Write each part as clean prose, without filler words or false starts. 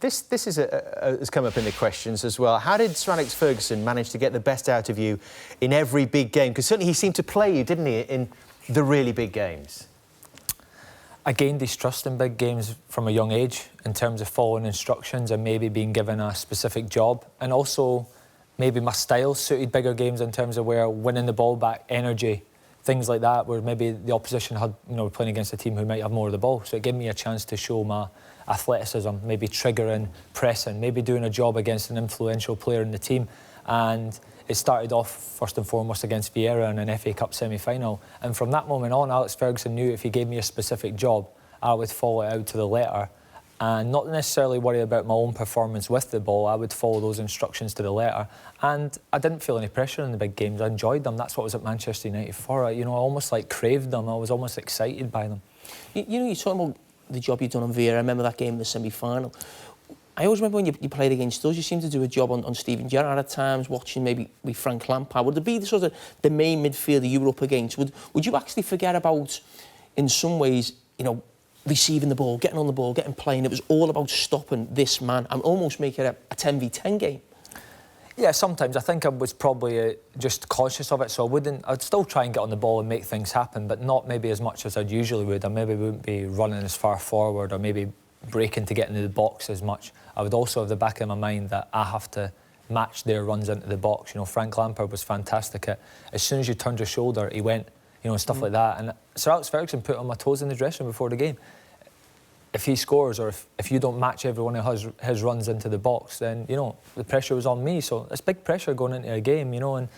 This has come up in the questions as well. How did Sir Alex Ferguson manage to get the best out of you in every big game? Because certainly he seemed to play you, didn't he, in the really big games? I gained his trust in big games from a young age in terms of following instructions and maybe being given a specific job, and also maybe my style suited bigger games in terms of where winning the ball back, energy, things like that, where maybe the opposition had, playing against a team who might have more of the ball. So it gave me a chance to show my athleticism, maybe triggering, pressing, maybe doing a job against an influential player in the team. And it started off first and foremost against Vieira in an FA Cup semi-final. And from that moment on, Alex Ferguson knew if he gave me a specific job, I would follow it out to the letter. And not necessarily worry about my own performance with the ball. I would follow those instructions to the letter. And I didn't feel any pressure in the big games. I enjoyed them. That's what I was at Manchester United for. I almost craved them. I was almost excited by them. You're talking about the job you've done on Vieira. I remember that game in the semi-final. I always remember when you played against us, you seemed to do a job on Steven Gerrard at times, watching maybe with Frank Lampard. Would it be the main midfielder you were up against? Would you actually forget about, in some ways, receiving the ball, getting on the ball, getting playing? It was all about stopping this man and almost make it a 10v10 game. Yeah, sometimes. I think I was probably just cautious of it, so I'd still try and get on the ball and make things happen, but not maybe as much as I usually would. I maybe wouldn't be running as far forward or maybe breaking to get into the box as much. I would also have the back of my mind that I have to match their runs into the box. Frank Lampard was fantastic at, as soon as you turned your shoulder, he went, stuff like that. And Sir Alex Ferguson put on my toes in the dressing room before the game. If he scores or if you don't match every one of his runs into the box, then, the pressure was on me. So it's big pressure going into a game, and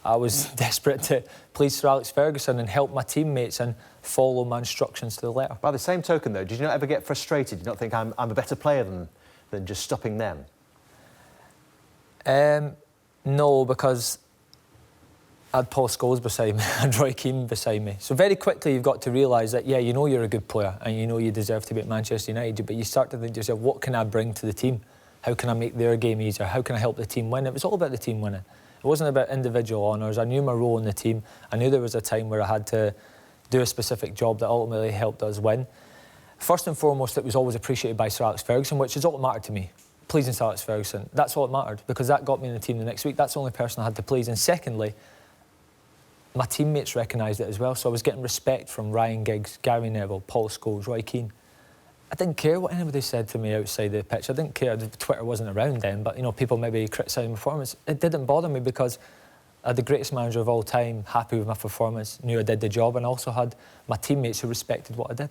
I was desperate to please Sir Alex Ferguson and help my teammates and follow my instructions to the letter. By the same token, though, did you not ever get frustrated? Did you not think I'm a better player than just stopping them? No, because I had Paul Scholes beside me, and Roy Keane beside me. So very quickly you've got to realise that, yeah, you're a good player and you deserve to be at Manchester United, but you start to think to yourself, what can I bring to the team? How can I make their game easier? How can I help the team win? It was all about the team winning. It wasn't about individual honours. I knew my role in the team. I knew there was a time where I had to do a specific job that ultimately helped us win. First and foremost, it was always appreciated by Sir Alex Ferguson, which is all that mattered to me. Pleasing Sir Alex Ferguson, that's all that mattered, because that got me in the team the next week. That's the only person I had to please. And secondly, my teammates recognised it as well, so I was getting respect from Ryan Giggs, Gary Neville, Paul Scholes, Roy Keane. I didn't care what anybody said to me outside the pitch. I didn't care. Twitter wasn't around then, but people maybe criticising my performance. It didn't bother me because I had the greatest manager of all time, happy with my performance, knew I did the job, and also had my teammates who respected what I did.